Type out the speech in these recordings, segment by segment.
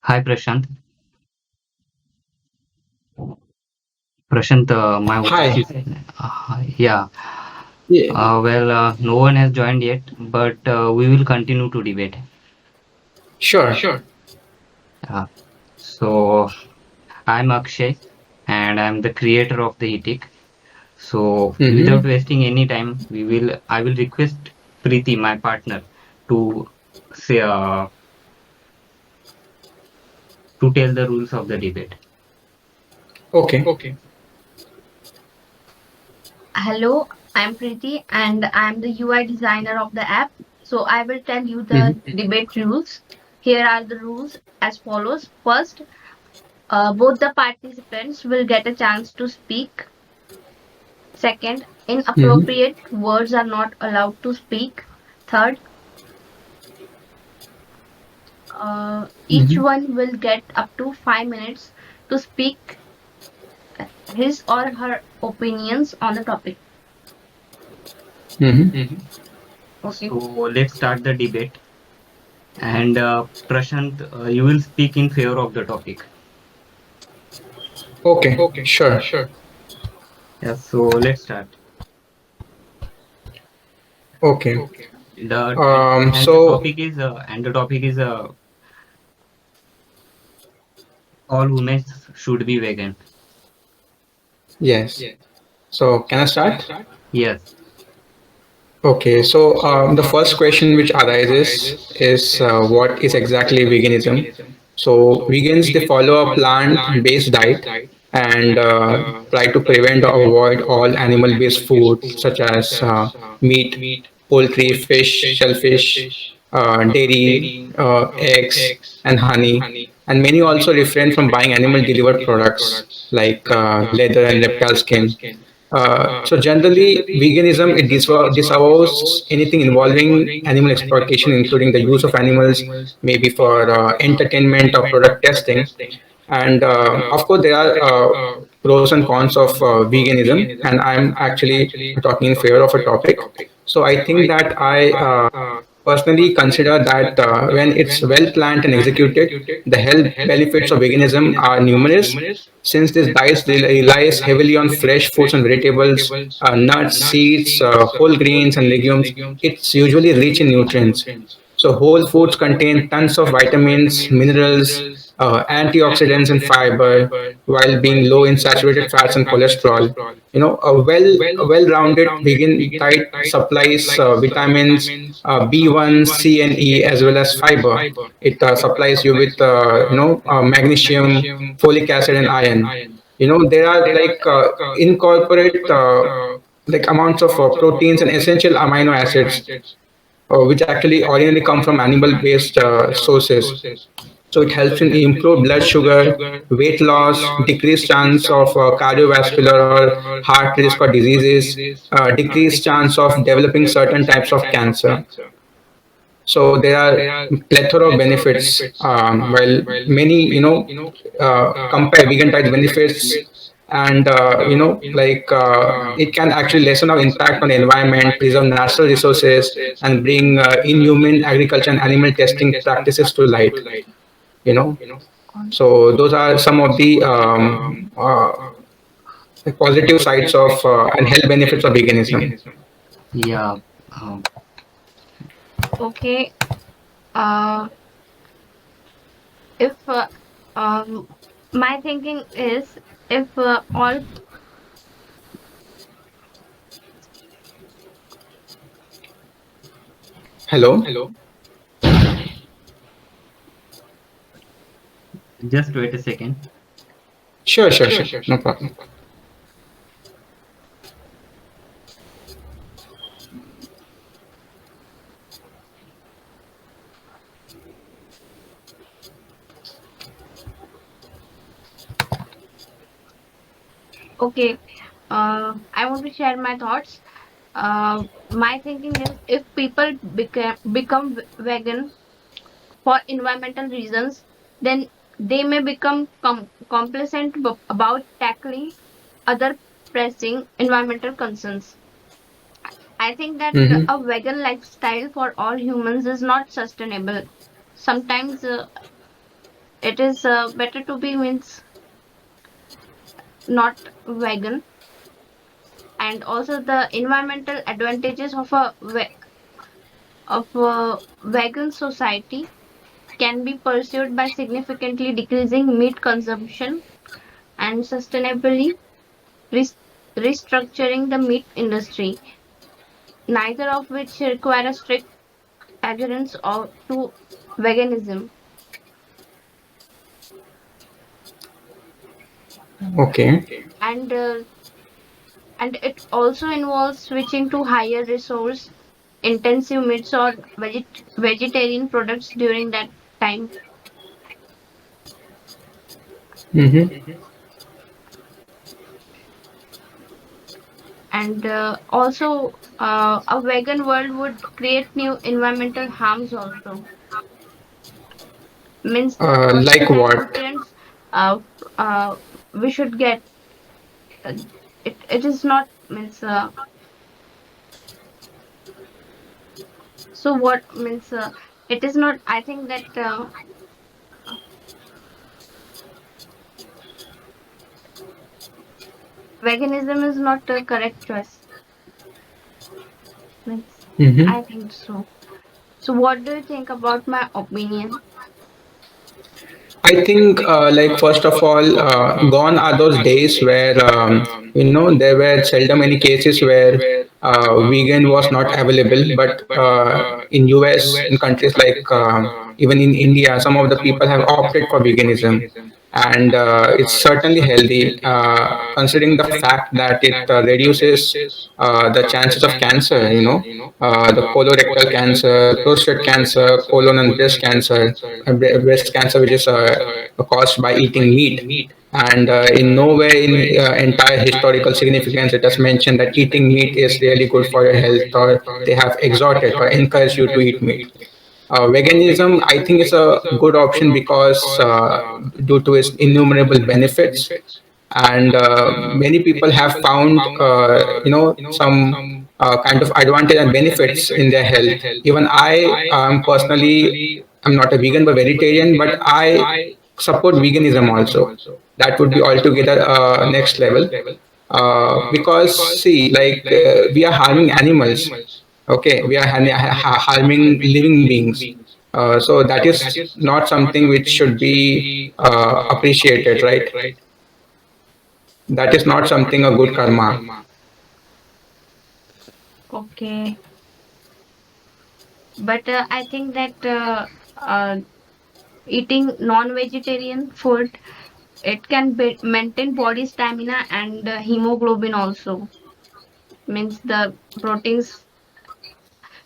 Hi Prashant. Prashant, my voice Hi. is yeah. Yeah, No one has joined yet, but we will continue to debate. sure. Uh, so I'm Akshay, and I'm the creator of the Heatic. So without Mm-hmm. wasting any time, I will request Preeti, my partner, to say to tell the rules of the debate. Okay. Hello, I'm Preeti and I'm the UI designer of the app. So I will tell you the Mm-hmm. debate rules. Here are the rules as follows. First, both the participants will get a chance to speak. Second, Mm-hmm. inappropriate words are not allowed to speak. Third, each Mm-hmm. one will get up to 5 minutes to speak his or her opinions on the topic. Mm-hmm. Okay. So let's start the debate. And Prashant, you will speak in favor of the topic. Okay. Sure. Yeah. So let's start. Okay. The Um. and the So topic is all women should be vegan. yes. So can I start? Yes. Okay. So the first question which arises is what is exactly veganism? So vegans they follow a plant-based diet and try to prevent or avoid all animal-based food such as meat, poultry, fish, shellfish, dairy, eggs, and honey. And many also refrain from buying animal-delivered products like leather and reptile skin. So generally, veganism it disavows anything involving animal exploitation, including the use of animals, maybe for entertainment or product testing. And of course, there are pros and cons of veganism, and I'm actually talking in favor of a topic. So I think that I personally consider that when it's well planned and executed, the health benefits of veganism are numerous. Since this diet relies heavily on fresh foods and vegetables, nuts, seeds, whole grains, and legumes, it's usually rich in nutrients. So whole foods contain tons of vitamins, minerals, antioxidants, and fiber, while being low in saturated fats and cholesterol. A well-rounded vegan diet supplies vitamins B1, C, and E, as well as fiber. It supplies you with magnesium, folic acid, and iron. There are like incorporate like amounts of proteins and essential amino acids which actually originally come from animal-based sources. So it helps in improve blood sugar, weight loss, decreased chance of cardiovascular or heart risk or diseases, decreased chance of developing certain types of cancer. So there are plethora of benefits. While many, compare vegan diet benefits, and it can actually lessen our impact on the environment, preserve natural resources, and bring inhuman agriculture and animal testing practices to light. You know, so those are some of the positive sides of and health benefits of veganism. Yeah. Um, Okay. Uh, if um, my thinking is if all Hello. just wait a second. Sure, sure, sure. No problem. okay, I want to share my thoughts. My thinking is if people become vegan for environmental reasons, then they may become complacent about tackling other pressing environmental concerns. I think that Hmm. a vegan lifestyle for all humans is not sustainable. Sometimes it is better to be means not vegan, and also the environmental advantages of a vegan society can be pursued by significantly decreasing meat consumption and sustainably res- restructuring the meat industry, neither of which require a strict adherence to veganism. Okay. And and it also involves switching to higher resource intensive meats or vegetarian products during that time. Mm-hmm. And also a vegan world would create new environmental harms also, means the Like toxic what? nutrients uh, uh, we should get uh, it is not means so what means it is not, I think that veganism is not a correct choice, means Mm-hmm. I think so. So what do you think about my opinion? I think, like first of all, gone are those days where there were seldom any cases where vegan was not available. But in US, in countries like even in India, some of the people have opted for veganism, and it's certainly healthy, considering the fact that it reduces the chances of cancer. The colorectal cancer, prostate cancer, colon and breast cancer, breast cancer, which is caused by eating meat. And in nowhere in entire historical significance it has mentioned that eating meat is really good for your health, or they have exhorted or encouraged you to eat meat. Veganism, I think, is a good option because due to its innumerable benefits, and many people have found some kind of advantage and benefits in their health. Even I personally, I'm not a vegan but vegetarian, but I support veganism also. That would be altogether next level, because see, like we are harming animals. Okay, we are harming living beings. So that is not something which should be appreciated, right? That is not something a good karma. Okay, but I think that eating non-vegetarian food, it can maintain body stamina and hemoglobin also, means the proteins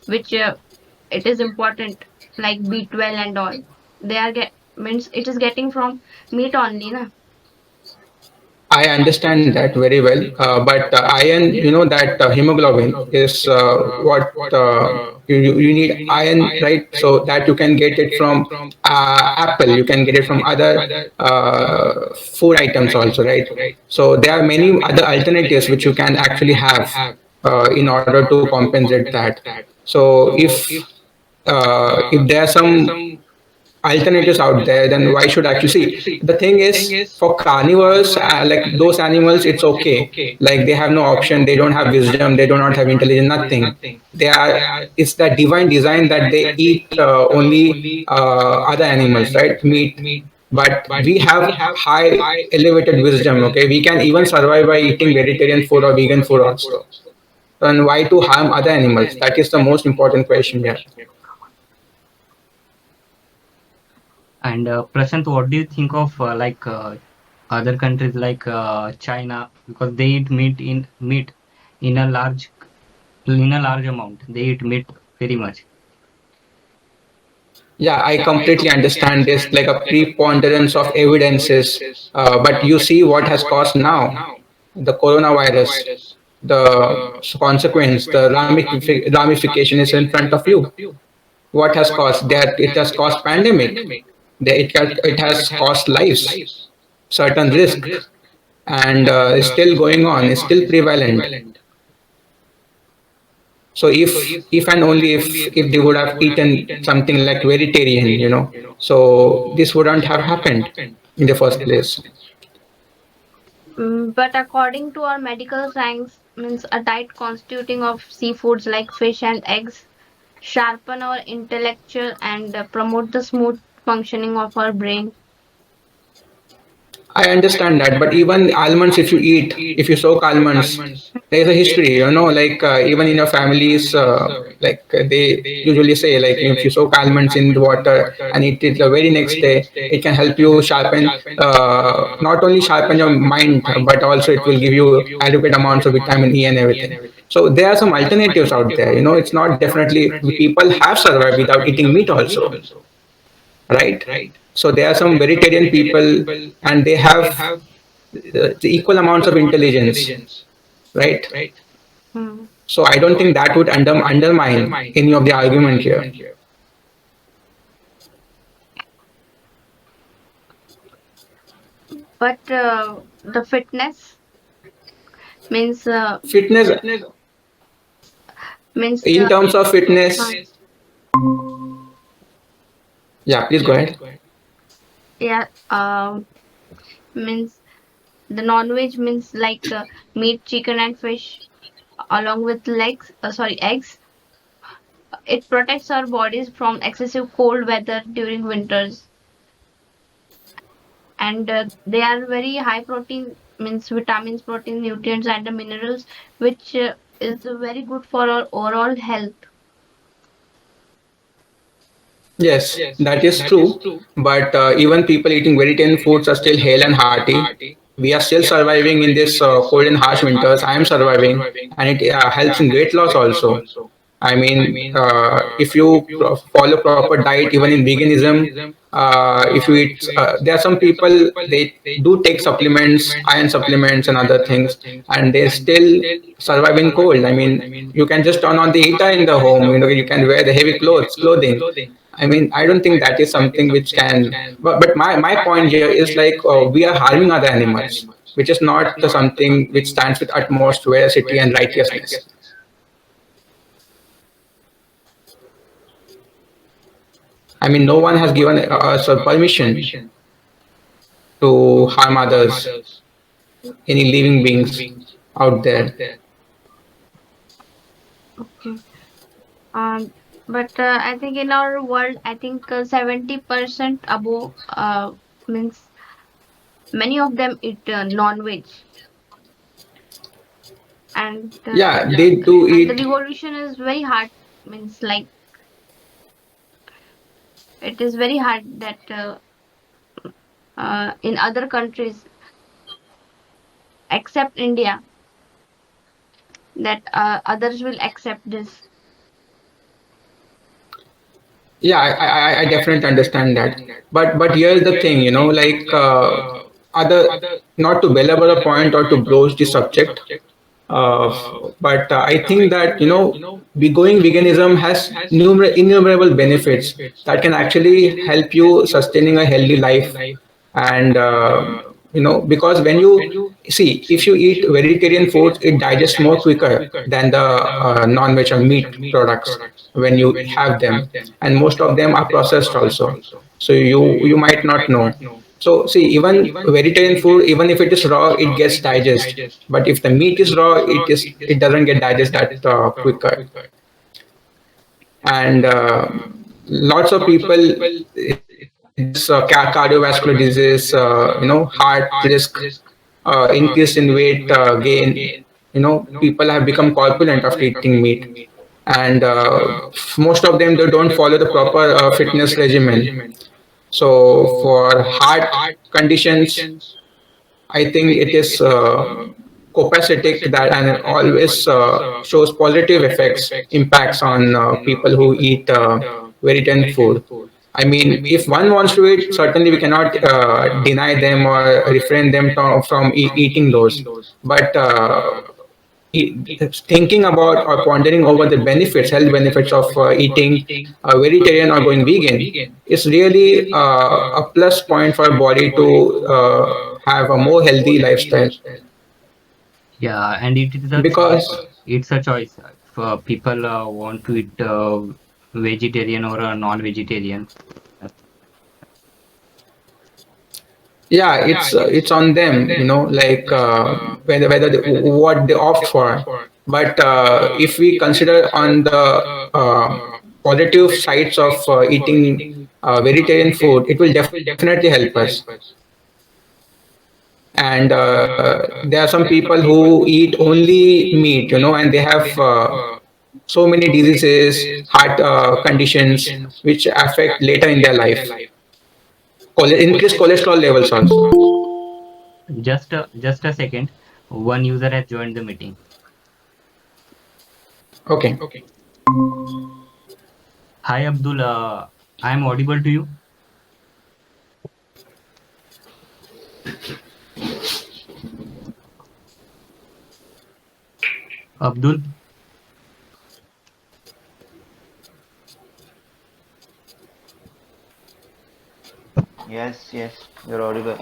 which it is important, like B12 and all, they are get means it is getting from meat only na. I understand that very well, but iron, that hemoglobin is what you need iron, right? So that you can get it from apple, you can get it from other food items also, right? So there are many other alternatives which you can actually have in order to compensate that. So if there are some alternatives out there, then why should actually see? The thing is, for carnivores, like those animals, it's okay. Like they have no option, they don't have wisdom, they do not have intelligence, nothing. They are. It's that divine design that they eat only other animals, right? Meat. But we have high elevated wisdom. Okay, we can even survive by eating vegetarian food or vegan food also. And why to harm other animals? That is the most important question here. And Prashant, what do you think of other countries like China, because they eat meat in a large amount. They eat meat very much. Yeah, I completely understand this, like a preponderance of evidences. But you see what has caused now, the coronavirus, the consequence, the ramification is in front of you. What has caused that? It has caused pandemic. It has caused lives, certain risk, and it's still going on. It's still prevalent. So if and only if they would have eaten something like vegetarian, so this wouldn't have happened in the first place. But according to our medical science, means a diet constituting of seafoods like fish and eggs sharpen our intellectual and promote the smooth functioning of our brain. I understand that, but even almonds, if you eat, if you soak almonds, there is a history, like even in your families, they usually say, like if you soak almonds in the water and eat it the very next day, it can help you sharpen, not only sharpen your mind, but also it will give you adequate amounts of vitamin E and everything. So there are some alternatives out there. It's not definitely people have survived without eating meat also, right? So there are some vegetarian people, and they have the equal amounts of intelligence, right? Hmm. So I don't think that would undermine any of the argument here. But the fitness means Fitness, means in terms of uh, fitness, yeah, please go ahead. yeah, means the non-veg means like meat, chicken, and fish, along with eggs. It protects our bodies from excessive cold weather during winters, and they are very high protein, means vitamins, protein, nutrients, and the minerals, which is very good for our overall health. Yes, that is true. But even people eating vegetarian foods are still hale and hearty. We are still surviving in this cold and harsh winters. I am surviving, and it helps in weight loss also. I mean, if you follow proper diet, even in veganism, if you eat, there are some people they do take supplements, iron supplements, and other things, and they still survive in cold. I mean, you can just turn on the heater in the home. You can wear the heavy clothing. I mean, I don't think that is something which can. But my point here is like we are harming other animals, which is not something which stands with utmost veracity and righteousness. I mean, no one has given us a permission to harm others, any living beings out there. Okay. But I think in our world, I think 70% above means many of them eat non-veg, and Yeah, they do and the eat. revolution is very hard. Means like it is very hard that in other countries except India, that others will accept this. Yeah, I definitely understand that. But here's the thing, like other, not to belabor a point or to broach the subject, uh, but I think that be going veganism has innumerable benefits that can actually help you sustaining a healthy life, and because when you see, if you eat vegetarian foods, it digests more quicker than the non-veg or meat products when you have them, and most of them are processed also. So you might not know. So see, even vegetarian food, even if it is raw, it gets digest. But if the meat is raw, it doesn't get digest that quicker. And lots of people, this cardiovascular disease, heart risk, increase in weight gain. People have become corpulent after eating meat, and most of them, they don't follow the proper fitness regimen. So for heart conditions, I think it is copacetic that, and it always shows positive effects, impacts on people who eat vegetarian food. I mean, if one wants to eat, certainly we cannot deny them or refrain them from eating those. But thinking about or pondering over the benefits, health benefits of eating vegetarian or going vegan is really a plus point for a body to have a more healthy lifestyle. Yeah, and it is a choice. Because It's a choice. people want to eat vegetarian or non-vegetarian. Yeah, it's on them, like whether what they opt for. But if we consider on the positive sides of eating vegetarian food, it will definitely help us. And there are some people who eat only meat, and they have so many diseases, heart conditions, which affect later in their life. Increased cholesterol levels also. Just a second. One user has joined the meeting. Okay. Hi, Abdul. I am audible to you. Abdul. Yes, yes, you're audible.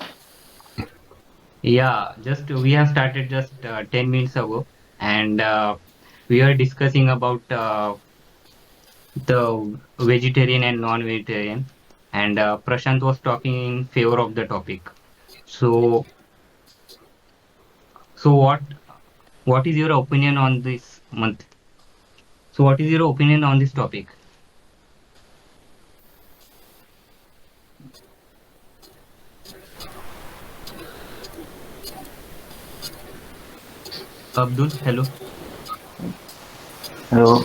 Yeah, just we have started just 10 minutes ago, and we are discussing about the vegetarian and non-vegetarian, and Prashant was talking in favor of the topic. So, so what is your opinion on this month? So, what is your opinion on this topic, Abdul? Hello. Hello.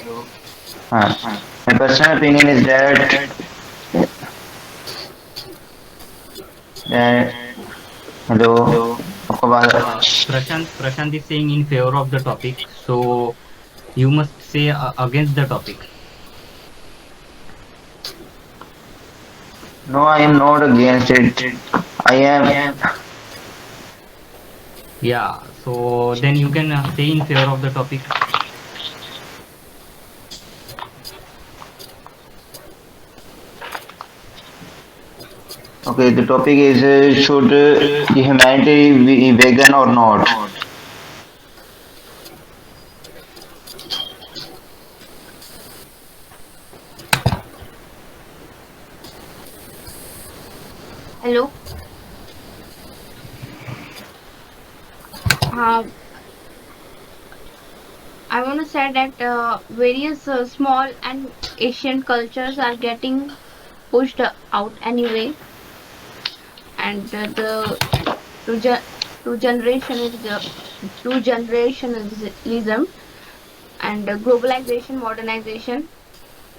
My personal opinion is that hello. आपको Prashant is saying in favor of the topic. So, you must say against the topic. No, I am not against it. I am. Yeah. So then you can say in favor of the topic. Okay, the topic is should the humanity be vegan or not? Hello. Uh, I want to say that various small and Asian cultures are getting pushed out anyway, and the to, ge- to generationalism and globalization, modernization.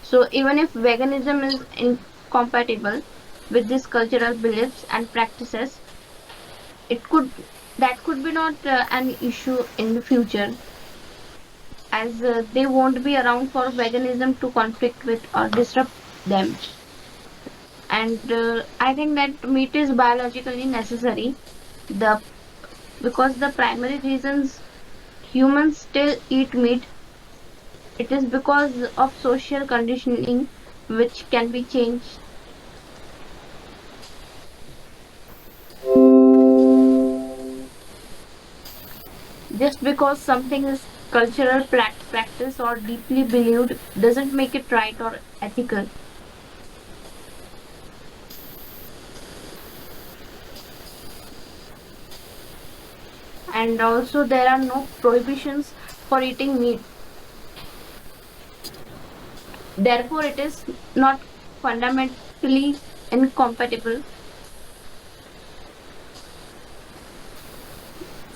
So even if veganism is incompatible with these cultural beliefs and practices, it could that could be not an issue in the future, as they won't be around for veganism to conflict with or disrupt them. And I think that meat is biologically necessary. The Because the primary reasons humans still eat meat, it is because of social conditioning, which can be changed. Just because something is cultural practice or deeply believed doesn't make it right or ethical. And also, there are no prohibitions for eating meat. Therefore, it is not fundamentally incompatible.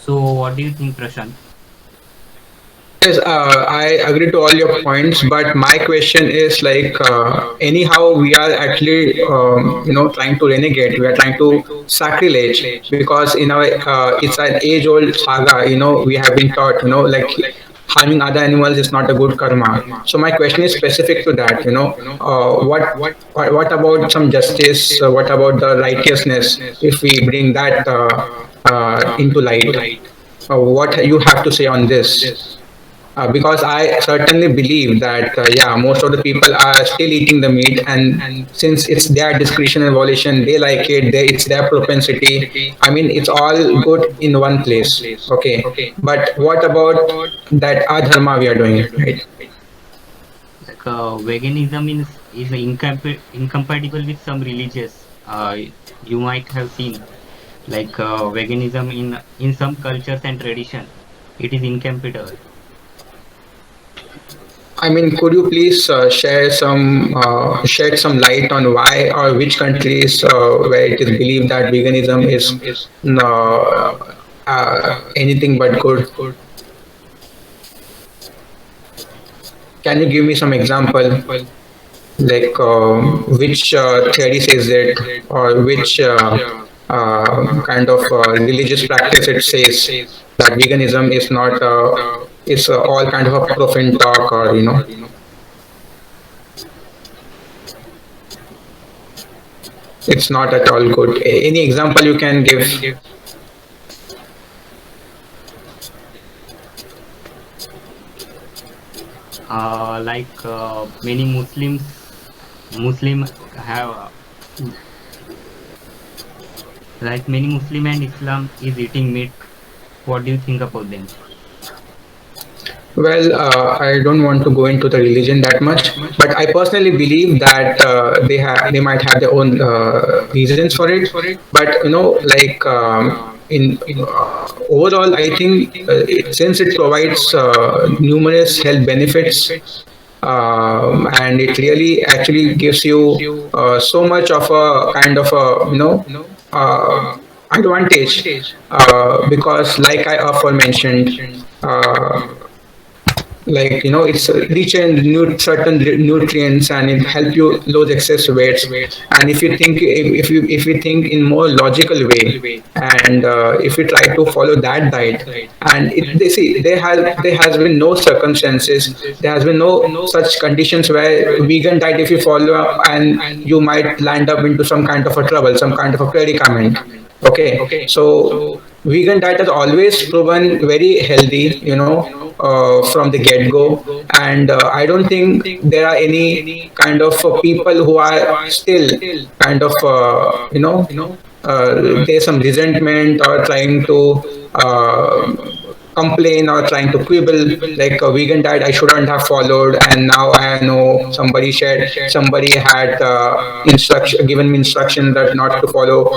So what do you think, Prashant? Yes, I agree to all your points, but my question is like, anyhow, we are actually, trying to renegade. We are trying to sacrilege because it's an age-old saga. We have been taught, like harming other animals is not a good karma. So my question is specific to that. What about some justice? What about the righteousness? If we bring that into light, what you have to say on this? Because I certainly believe that yeah, most of the people are still eating the meat, and since it's their discretion and volition, they like it. It's their propensity. I mean, it's all good in one place. Okay, but what about that adharma we are doing, right? veganism is incompatible with some religious. You might have seen veganism in some cultures and tradition. It is incompatible. I mean, could you please shed some light on why or which countries where it is believed that veganism is anything but good? Can you give me some example, like which theory says it, or which kind of religious practice it says that veganism is not is all kind of a profane talk, or it's not at all good. Any example you can give? Many Muslim have many Muslim and Islam is eating meat. What do you think about them? Well, I don't want to go into the religion that much, but I personally believe that they might have their own reasons for it. But like in overall, I think since it provides numerous health benefits, and it really actually gives you so much of a kind of a advantage, because like I aforementioned, like it's rich in certain nutrients, and it help you lose excess weights. And if you think, if you think in more logical way, and if you try to follow that diet, and they see there has been no circumstances, there has been no such conditions where vegan diet, if you follow, and you might land up into some kind of a trouble, some kind of a predicament. Okay, so vegan diet has always proven very healthy, from the get go, and I don't think there are any kind of people who are still kind of there's some resentment, or trying to complain, or trying to quibble, like a vegan diet I shouldn't have followed, and now I know somebody had instruction given me instruction that not to follow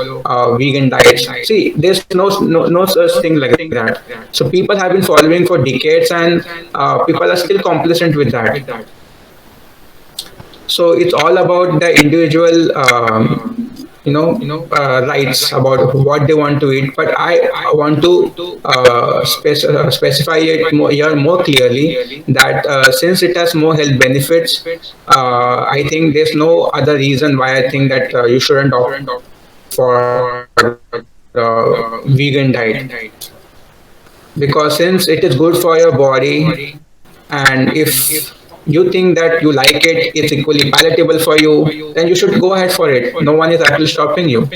vegan diets. See, there's no such thing like that. So people have been following for decades, and people are still complacent with that. So it's all about the individual rights about what they want to eat. But I want to specify it more clearly, that since it has more health benefits, I think there's no other reason why I think that you shouldn't opt for vegan diet, because since it is good for your body, and if you think that you like it, it's equally palatable for you, then you should go ahead for it. No one is actually stopping you.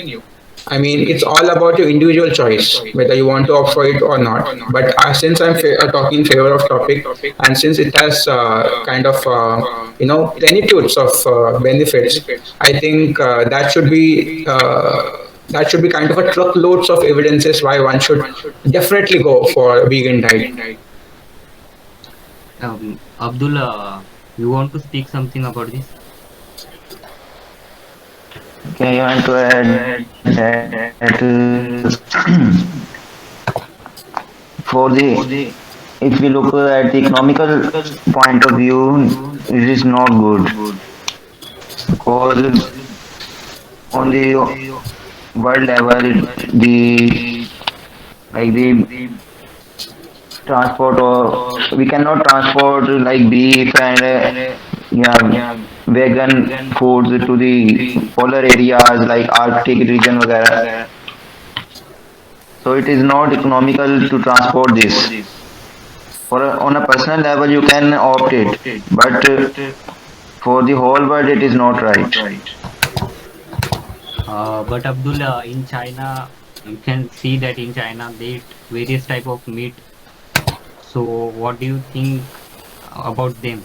I mean, it's all about your individual choice whether you want to opt for it or not. But since I'm talking in favor of topic, and since it has kind of plenitudes of benefits, I think that should be kind of a truckloads of evidences why one should definitely go for vegan diet. Abdullah, you want to speak something about this? Okay, I want to add that for the if we look at the economical point of view, it is not good because on the world level, the like the transport, or we cannot transport like beef and yeah, vegan foods to the polar areas like Arctic region वगैरह. So it is not economical to transport this. On a personal level, you can opt it, but for the whole world, it is not right. But Abdullah, in China, you can see that in China they eat various type of meat. So what do you think about them?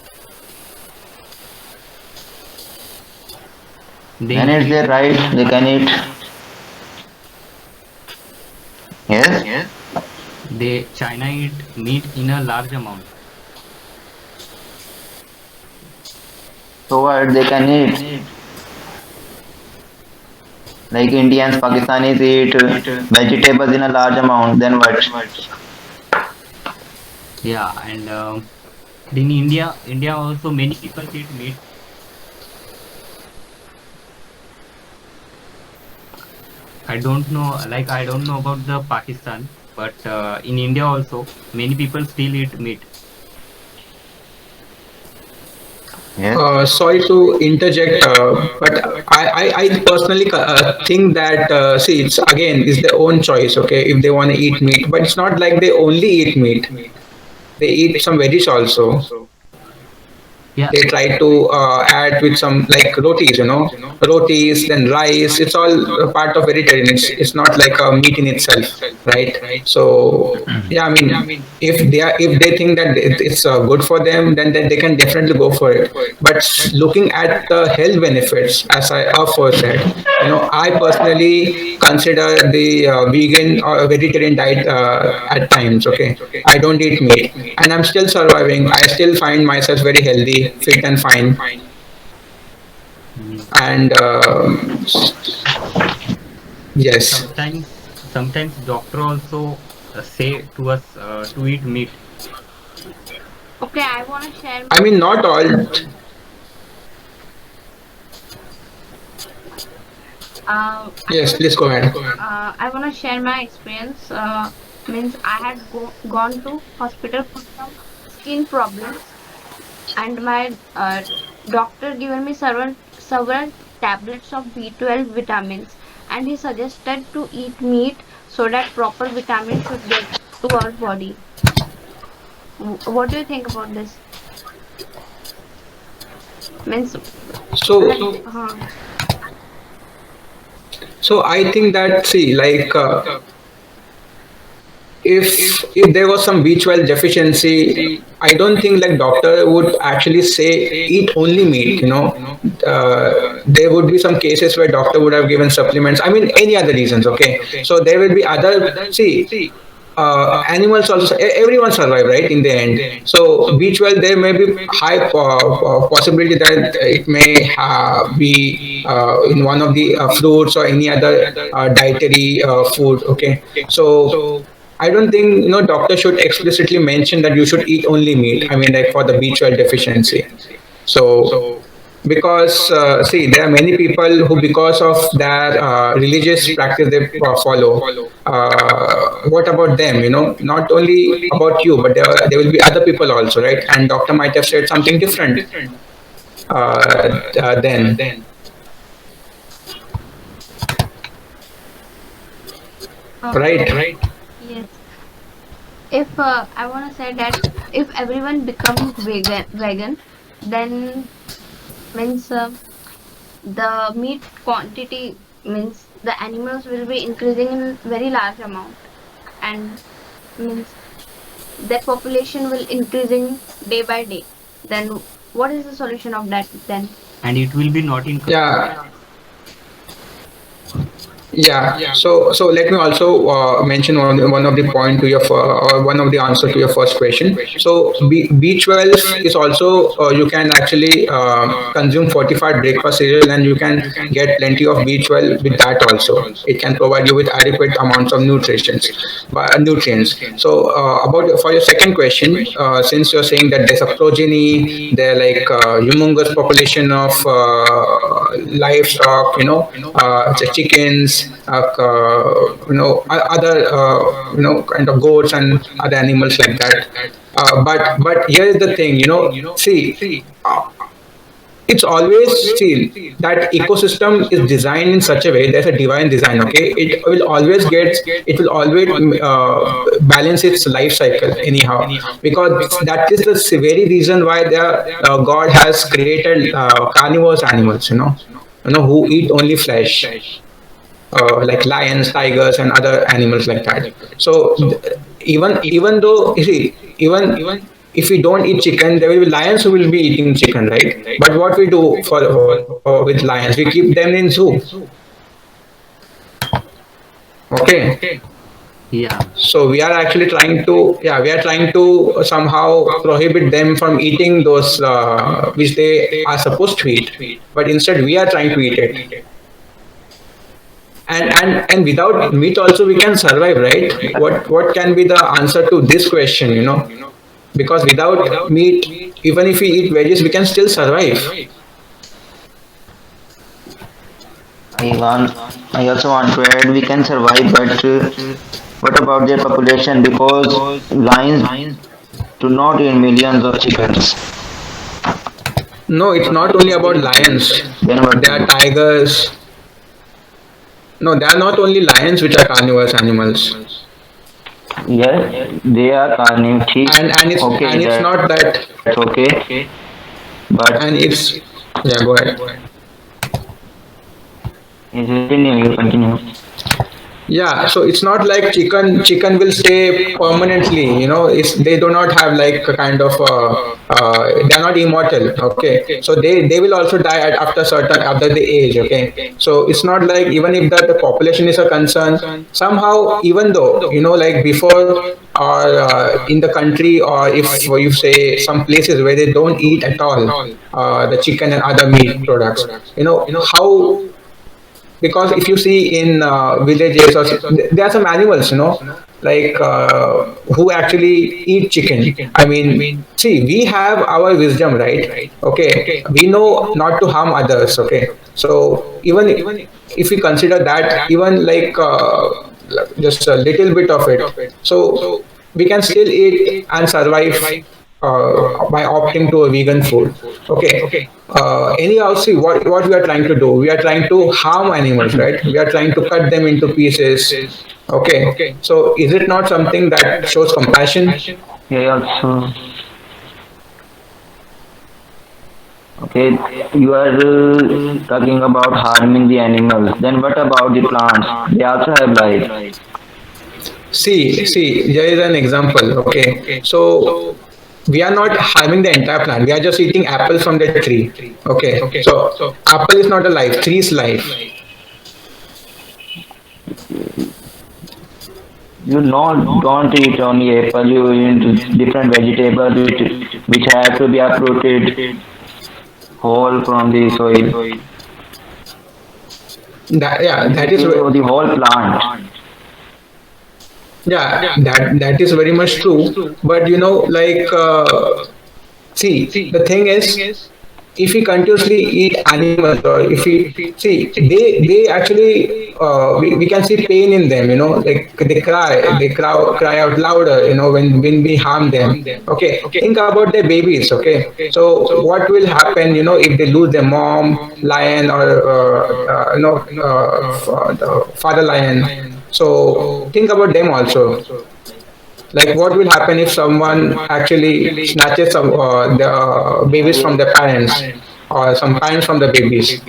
Then it's their right, they can eat. Yes? China eat meat in a large amount. So what they can eat? Like Indians, Pakistanis eat vegetables in a large amount. Then what? Yeah, and in India also many people eat meat. I don't know about the Pakistan, but in India also many people still eat meat. Yes. Sorry to interject, but I personally think that see, it's again is their own choice. Okay, if they want to eat meat, but it's not like they only eat meat. They eat some veggies also. Yeah, They try to add with some like rotis, rotis, then rice. It's all a part of vegetarian. It's not like a meat in itself, right? So yeah, I mean, if they think that it's good for them, then they can definitely go for it. But looking at the health benefits, as I first said, I personally consider the vegan or vegetarian diet at times. Okay, I don't eat meat, and I'm still surviving. I still find myself very healthy, fit, and fine. mm, And yes, sometimes doctor also say to us to eat meat. Okay, I want to share I my mean not all. Yes, please go ahead. I want to share my experience. Means I had gone to hospital for some skin problems, and my doctor given me several tablets of B12 vitamins, and he suggested to eat meat so that proper vitamins should get to our body. What do you think about this? Means like, So, so I think that see, like if there was some B12 deficiency, I don't think like doctor would actually say eat only meat. There would be some cases where doctor would have given supplements. I mean, any other reasons. Okay, so there will be other. See, animals also everyone survive, right, in the end. So B12, there may be high possibility that it may be in one of the fruits or any other dietary food. Okay, so I don't think doctor should explicitly mention that you should eat only meat. I mean, like for the B12 deficiency. So because see, there are many people who, because of their religious practice they follow, what about them? Not only about you, but there will be other people also, right? And doctor might have said something different then, so right? yes, if I want to say that if everyone become vegan, then means the meat quantity, means the animals will be increasing in very large amount, and means their population will increasing day by day. Then what is the solution of that then? And it will be not in control. Yeah. Yeah. So let me also mention one of the point to your or one of the answer to your first question. So B12 is also you can actually consume fortified breakfast cereal, and you can get plenty of B12 with that also. It can provide you with adequate amounts of nutrients. So about for your second question, since you're saying that there's a progeny, there like humongous population of livestock, the chickens, other kind of goats and other animals like that. But here is the thing, see, it's always seen that ecosystem is designed in such a way. There's a divine design. Okay, it will always balance its life cycle anyhow, because that is the very reason why the God has created carnivorous animals. Who eat only flesh, like lions, tigers, and other animals like that. So even though you see, even if we don't eat chicken, there will be lions who will be eating chicken, right? But what we do with lions, we keep them in zoo. Okay, Yeah. So we are actually trying to, yeah, we are trying to somehow prohibit them from eating those which they are supposed to eat, but instead we are trying to eat it. And without meat also we can survive, right? What can be the answer to this question? Because without meat, even if we eat veggies, we can still survive. I want, I also want to add we can survive, but what about their population? Because lions do not eat millions of chickens. No, it's not only about lions. Then what? There are tigers. No, they are not only lions which are carnivorous animals. Yes, they are carnivore. And Okay, it's not that's that. okay. But And it's, yeah, go ahead. you continue. You continue. Yeah, so it's not like chicken will stay permanently, it's they do not have like a kind of they're not immortal, okay? So they will also die after certain after the age, okay? So it's not like even if the population is a concern, somehow, even though, like before, or in the country, or if you say some places where they don't eat at all the chicken and other meat products, how, because if you see in villages, or there are some animals, like who actually eat chicken. I mean, see, we have our wisdom, right? Okay, we know not to harm others, okay? So even if we consider that, even like just a little bit of it, so we can still eat and survive by opting to a vegan food. Okay. Anyhow, see what we are trying to do. We are trying to harm animals, right? We are trying to cut them into pieces. Okay. So is it not something that shows compassion? Yeah, also. Okay, you are talking about harming the animals. Then what about the plants? They also have life. See, there is an example. Okay. So we are not harming the entire plant. We are just eating apple from the tree. Okay. So apple is not a life. Tree is life. You know, don't eat only apple. You eat different vegetables which have to be uprooted whole from the soil. Yeah, that is The whole plant. yeah, that is very much true. But like see, the thing is, if we continuously eat animals, or if we see, they actually we can see pain in them, like they cry out louder, when we harm them. Okay, think about their babies. Okay, so what will happen, if they lose their mom lion, or the father lion? So think about them also. Like, what will happen if someone actually snatches some the babies from their parents, or some parents from the babies?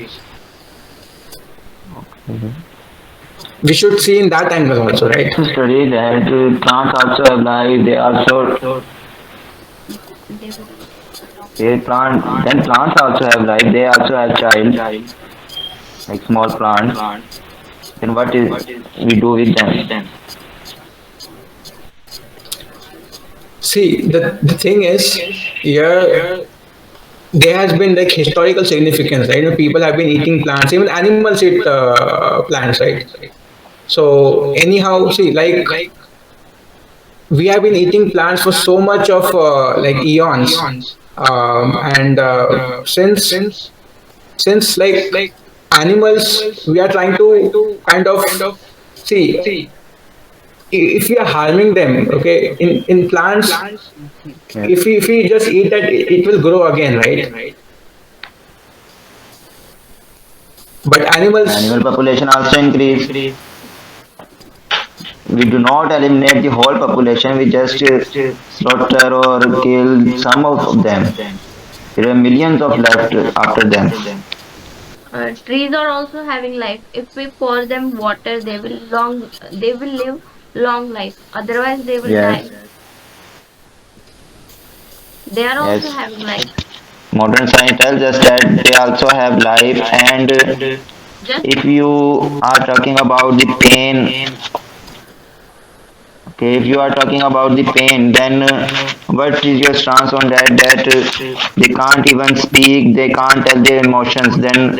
We should see in that angle also, right? To study that plants also have life. They also they plant. Then plants also have life. They also have child, like small plants. Then what is we do with them? See, the thing is, here there has been like historical significance, right? People have been eating plants, even animals eat plants, right? So anyhow, see, like we have been eating plants for so much of like eons, and since like animals, we are trying to kind of see, if we are harming them, okay, in plants, if we just eat that, it will grow again, right? But animals, Animal population also increase. We do not eliminate the whole population. We just slaughter or kill some of them. There are millions of left after them. Trees are also having life. If we pour them water, they will live long life. Otherwise, they will Yes, die. They are also yes. having life. Modern science tells us that they also have life, and Just if you are talking about the pain Okay, if you are talking about the pain, then what is your stance on that? That they can't even speak, they can't tell their emotions. Then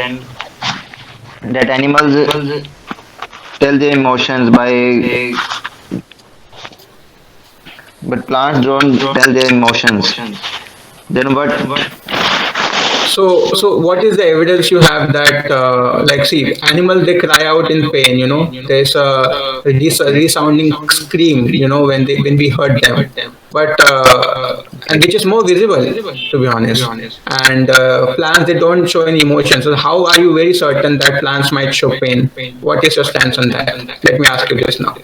that animals tell their emotions by, but plants don't tell their emotions. Then what? So what is the evidence you have that, like, see, animals they cry out in pain. There's a resounding scream. When we hurt them, but and which is more visible, to be honest. And plants they don't show any emotion. So how are you very certain that plants might show pain? What is your stance on that? Let me ask you this now.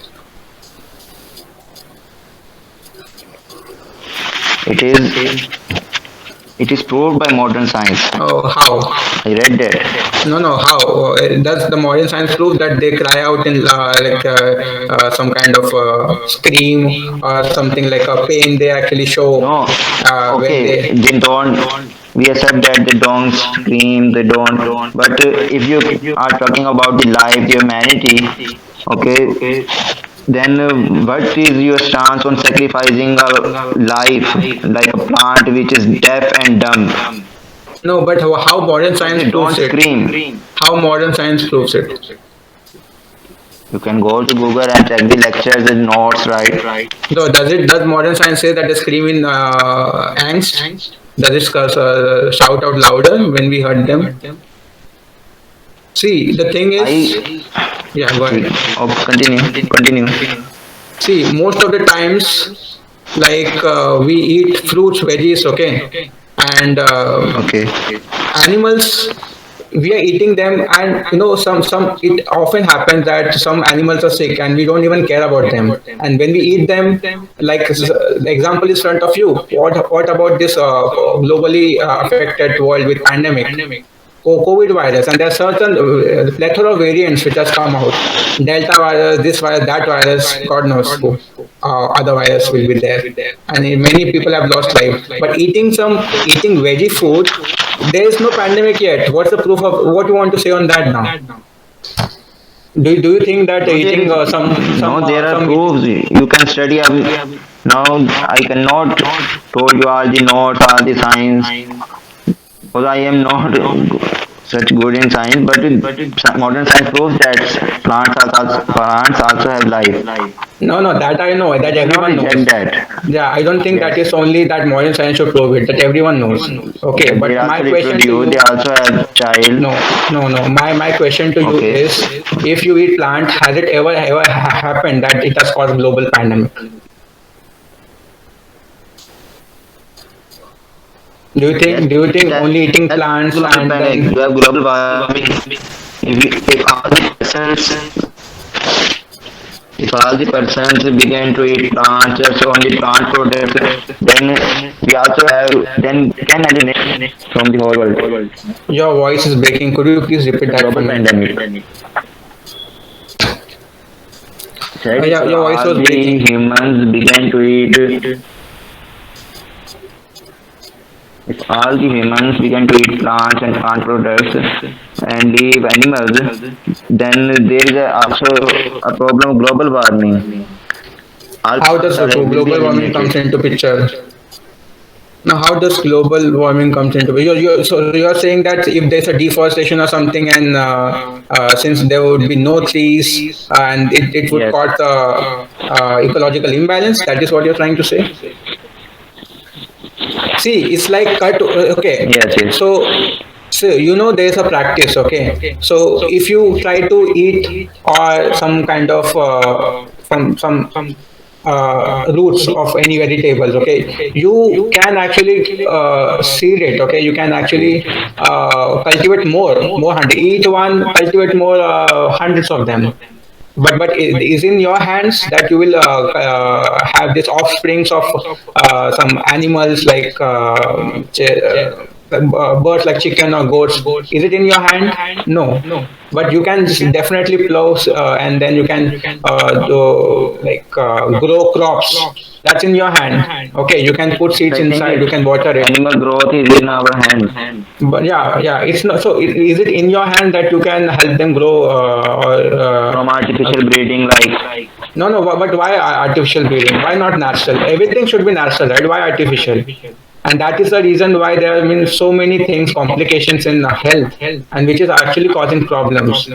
It is it is proved by modern science. Oh, how? I read that. No, no. How does the modern science prove that they cry out in like some kind of scream or something like a pain they actually show No, when okay, they? they don't. We accept that they don't scream, they don't. But if you are talking about the life, the humanity, okay, then what is your stance on sacrificing a life like a plant which is deaf and dumb? No, but how modern Because science they proves don't it? scream. How modern science proves it? You can go to Google and check the lectures and notes, right? No, does modern science say that they scream in angst? Does it shout out louder when we hurt them? See, the thing is, I yeah, go ahead. continue. See, most of the times, like we eat fruits, veggies, okay, and Okay. animals, we are eating them, and some it often happens that some animals are sick, and we don't even care about them. And when we eat them, like the example is front of you. What about this globally affected world with pandemic? COVID virus, and there are certain plethora of variants which has come out. Delta virus, this virus, that virus, God knows who. Other virus will be there, and many people have lost life. But eating veggie food, there is no pandemic yet. What's the proof of what you want to say on that now? Do you think that No, there eating is no. There are some proofs. You can study. Now I cannot told you all the notes, all the science, because I am not such good in science. But modern science proves that plants also have life. no, that I know, You that cannot everyone knows. reject that. Yeah, I don't think that Yes. is only that modern science should prove it, that everyone knows. Okay, Yeah, they but my also question to reproduce. you, They also have child. no, no. My question to you Okay. is, if you eat plant, has it ever happened that it has caused global pandemic? Yes, Do you think that only eating that's plants global and panic. then? You have global warming. If all the persons if all the persons begin to eat plants, just only plant products, then we also have then we can eliminate from the whole world. Your voice is breaking. Could you please repeat It's a that for global me? pandemic. Said if Yeah, your voice all was the breaking. humans begin to eat if all the humans begin to eat plants and plant products and leave animals, then there is also a problem of global warming. All How does plants will be global warming comes eliminated. into picture? Now, how does global warming comes into picture? So you're saying that if there's a deforestation or something, and since there would be no trees, and it would Yes. cause ecological imbalance, that is what you're trying to say? See, it's like cut. Okay, Yes, yes. so there's a practice. Okay, so if you try to eat or some kind of some roots of any vegetables, okay, you can actually seed it. Okay, you can actually cultivate more hundred. Each one cultivate more hundreds of them. But it is in your hands that you will have this offsprings of some animals like birds like chicken or goats. Is it in your hand? No. But you can definitely plow, and then you can grow crops. That's in your hand. Okay, you can put Yes, seeds I think inside. You can water it. animal growth is in our hand. But yeah, it's not. So is it in your hand that you can help them grow, or From artificial breeding, like No, no, but why artificial breeding? Why not natural? Everything should be natural, right? Why artificial? And that is the reason why there have been so many things, complications in health, and which is actually causing problems.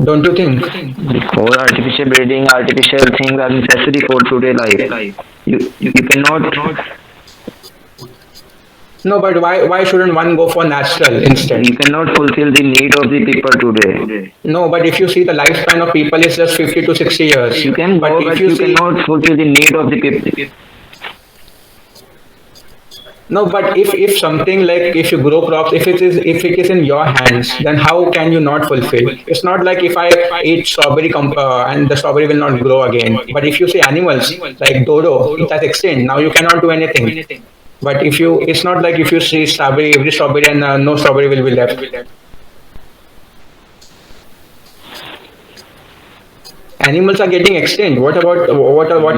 Don't you think? Because artificial breeding, artificial things are necessary for today life. You cannot No, but why shouldn't one go for natural instead? you cannot fulfill the need of the people today. No, but if you see the lifespan of people is just 50 to 60 years. You can But go, if but you you see, cannot fulfill the need of the people. no, but if something like if you grow crops, if it is in your hands, then how can you not fulfill? It's not like if I eat strawberry and the strawberry will not grow again. But if you see animals like dodo, it has extinct. Now you cannot do anything. But if you, it's not like if you see strawberry, every strawberry and no strawberry will be left. Animals are getting extinct. What are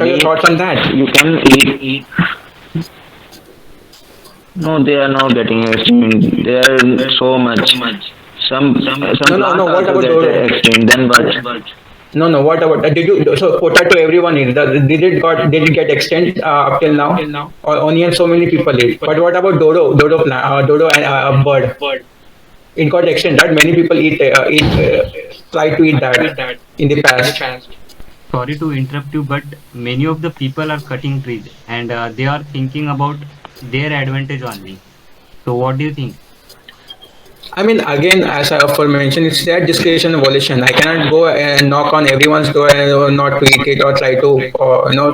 your thoughts on that? You can eat. No, they are not getting extinct. They are so much. Some No, no, no. plants What also about get dodo? extinct. Then what? No, no. What about did you? So potato everyone eats. Did it get extinct up till now? Or onion so many people eat. But what about dodo and bird? It got extinct. Right? Many people try to eat that in the past. Sorry to interrupt you, but many of the people are cutting trees and they are thinking about their advantage only. So, what do you think? I mean, again, as I aforementioned, it's their discretion and volition. I cannot go and knock on everyone's door and not to eat it or try to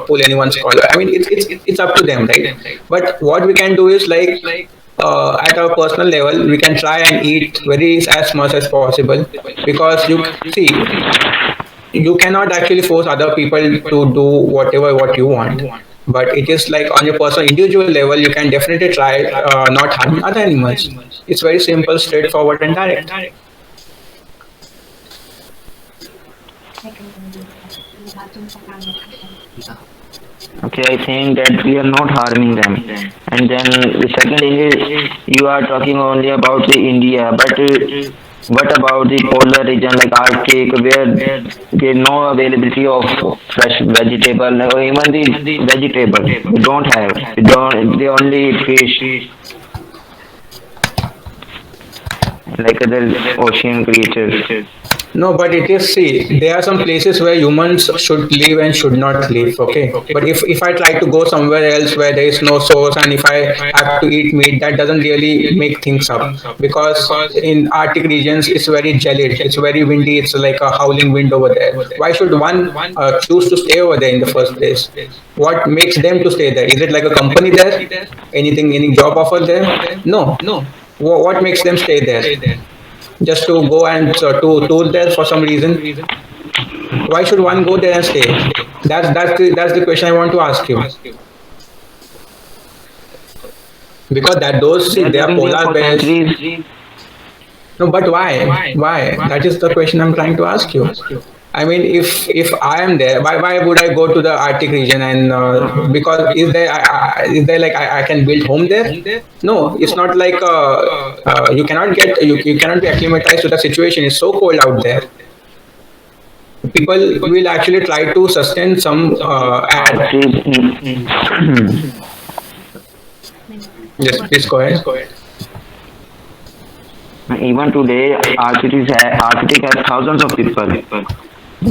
pull anyone's collar. I mean, it's up to them, right? But what we can do is like at our personal level, we can try and eat very as much as possible because you see you cannot actually force other people to do whatever what you want, but it is like on your personal individual level you can definitely try not harming other animals. It's very simple, straightforward and direct. Yeah. Okay, I think that we are not harming them. And then the second thing is you are talking only about the India, but what about the polar region like Arctic, where there is no availability of fresh vegetable or even the vegetable? They don't have. They only eat fish like other ocean creatures. No, but it is, see, there are some places where humans should live and should not live, okay? But if I try to go somewhere else where there is no source and if I have to eat meat, that doesn't really make things up. Because in Arctic regions, it's very gelid, it's very windy, it's like a howling wind over there. Why should one choose to stay over there in the first place? What makes them to stay there? Is it like a company there? Any job offer there? No. What makes them stay there? Just to go and to tour there for some reason? Why should one go there and stay? That's the question I want to ask you. Because that those They see are they are living there polar for bears. centuries. No, but why? That is the question I'm trying to ask you. I mean, if I am there, why would I go to the Arctic region and because is there like I can build home there? No, it's not like you cannot you cannot be acclimatized to the situation. It's so cold out there. People will actually try to sustain some ad. Arctic, Yes, please go ahead. even today, Arctic has thousands of people.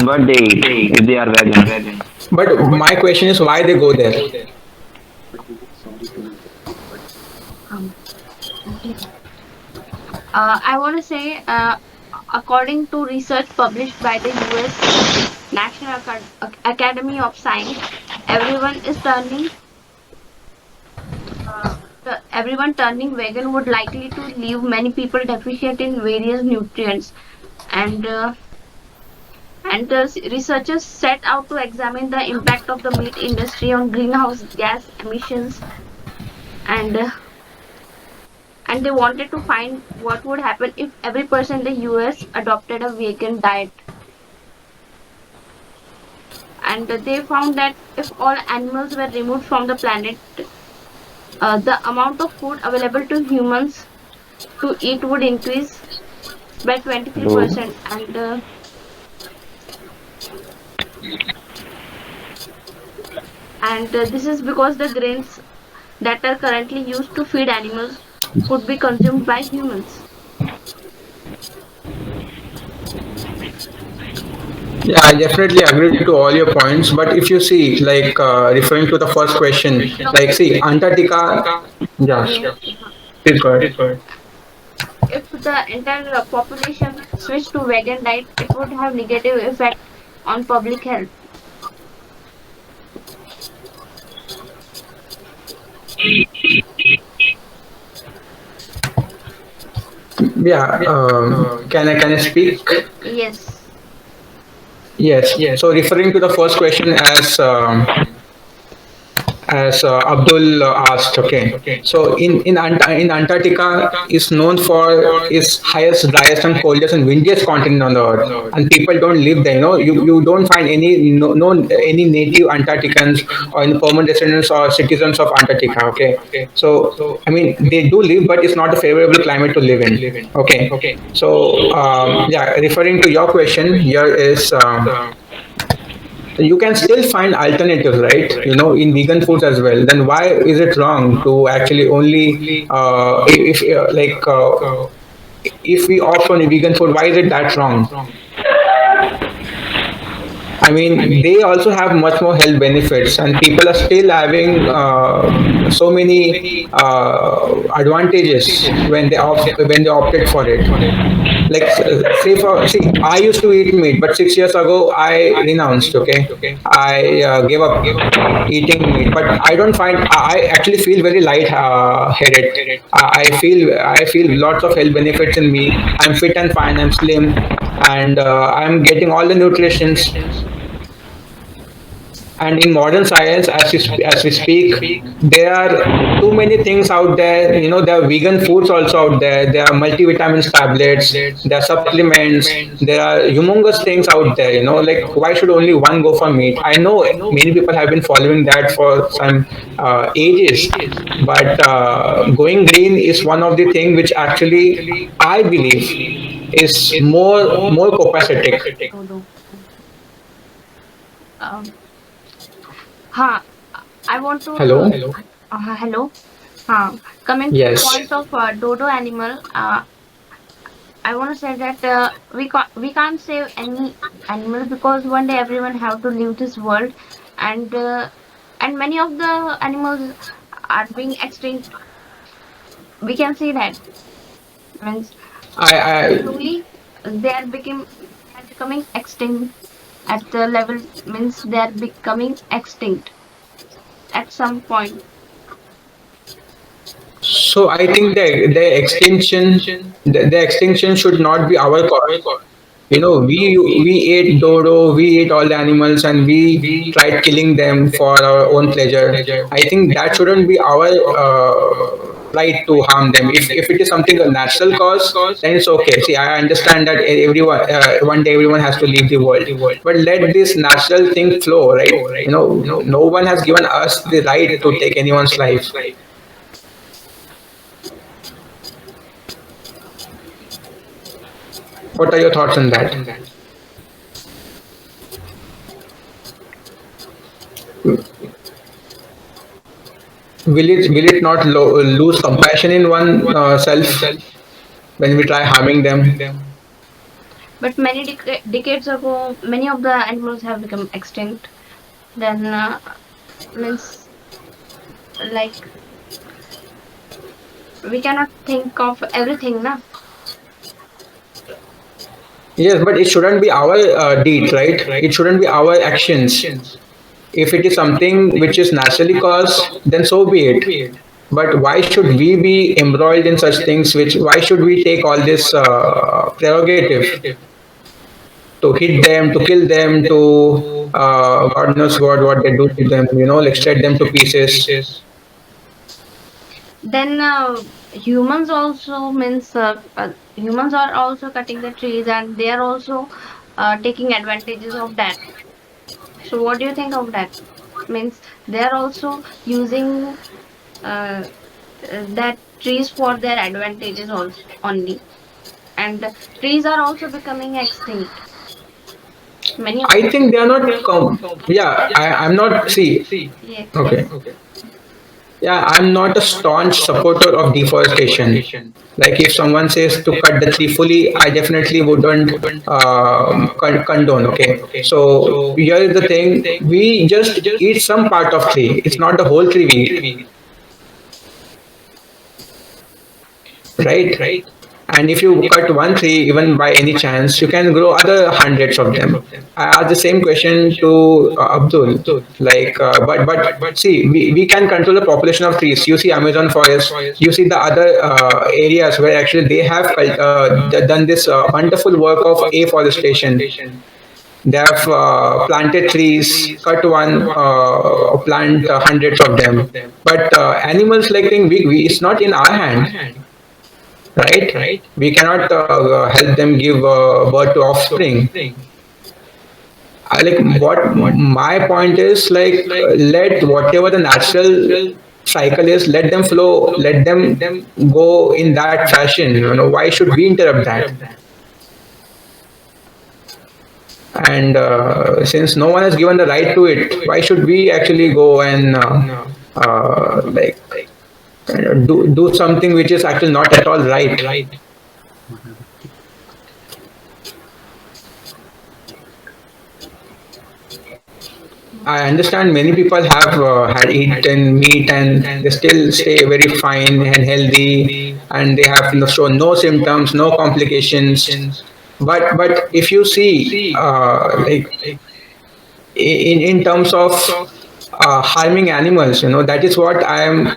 But they eat if they are vegan. But my question is why they go there? I want to say, according to research published by the US National Academy of Science, everyone is everyone turning vegan would likely to leave many people deficient in various nutrients, and the researchers set out to examine the impact of the meat industry on greenhouse gas emissions, and and they wanted to find what would happen if every person in the US adopted a vegan diet. And they found that if all animals were removed from the planet, the amount of food available to humans to eat would increase by Hello. 23%, and this is because the grains that are currently used to feed animals could be consumed by humans. Yeah, I definitely agree to all your points. But if you see, like referring to the first question, No, like see, Antarctica. Yeah, yes. please go ahead. If the entire population switched to vegan diet, it would have negative effect on public health. Yeah, can I speak? Yes. Yes. So referring to the first question as Abdul asked. Okay, so in Antarctica is known for its highest, driest, and coldest and windiest continent on the earth, and people don't live there. You don't find any no any native Antarcticans or any permanent residents or citizens of Antarctica. Okay, so I mean they do live, but it's not a favorable climate to live in. Okay, so yeah, referring to your question, here is. You can still find alternatives, right? In vegan foods as well. Then why is it wrong to actually only if if we opt for a vegan food, why is it that wrong? I mean, they also have much more health benefits, and people are still having so many advantages when they opted for it. Like say for see, I used to eat meat, but 6 years ago I renounced. Okay, I gave up eating meat, but I don't find I actually feel very light headed. I feel lots of health benefits in me. I'm fit and fine. I'm slim, and I'm getting all the nutritions. And in modern science, as we speak, there are too many things out there. There are vegan foods also out there. There are multivitamins tablets, there are supplements, there are humongous things out there. Like, why should only one go for meat? I know many people have been following that for some ages, but going green is one of the things which actually I believe is more copacetic. Dodo. Um, ha, I want to. Hello. Hello. Coming to the Yes. point of dodo animal, I want to say that we can't save any animal because one day everyone have to leave this world, and many of the animals are being extinct. We can see that means I slowly they are becoming extinct at the level, means they are becoming extinct at some point. So I think the extinction should not be our cause. We ate dodo, we ate all the animals, and we tried killing them for our own pleasure. I think that shouldn't be our right to harm them. If it is something a natural cause, then it's okay. See, I understand that everyone one day everyone has to leave the world, but let this natural thing flow, right? No one has given us the right to take anyone's life. What are your thoughts on that? Will it not lose compassion in one self when we try harming them? But many decades ago, many of the animals have become extinct. Then means like we cannot think of everything, na. Yes, but it shouldn't be our deed, right? It shouldn't be our actions. If it is something which is naturally caused, then so be it. But why should we be embroiled in such things? Why should we take all this prerogative to hit them, to kill them, to God knows what they do to them? Like shred them to pieces. Then humans also means humans are also cutting the trees, and they are also taking advantages of that. So what do you think of that? Means they are also using that trees for their advantages also only, And trees are also becoming extinct. Many of I them. think they are not. Yeah, I'm not. See, Yes, okay. yes. Yeah, I'm not a staunch supporter of deforestation. Like if someone says to cut the tree fully, I definitely wouldn't condone. Okay, so here is the thing: we just eat some part of tree. It's not the whole tree we eat, right? And if you cut one tree, even by any chance, you can grow other hundreds of them. I asked the same question to Abdul. Like, but see, we can control the population of trees. You see Amazon forest. You see the other areas where actually they have done this wonderful work of afforestation. They have planted trees, cut one, plant hundreds of them. But animals, like thing, it's not in our hand, right? We cannot help them give birth to offspring. Like what my point is, like let whatever the natural cycle is, let them flow, let them go in that fashion. Why should we interrupt that? And since no one has given the right to it, why should we actually go and like do something which is actually not at all right? I understand many people have had eaten meat and they still stay very fine and healthy, and they have shown no symptoms, no complications. But if you see, like in terms of harming animals, that is what I am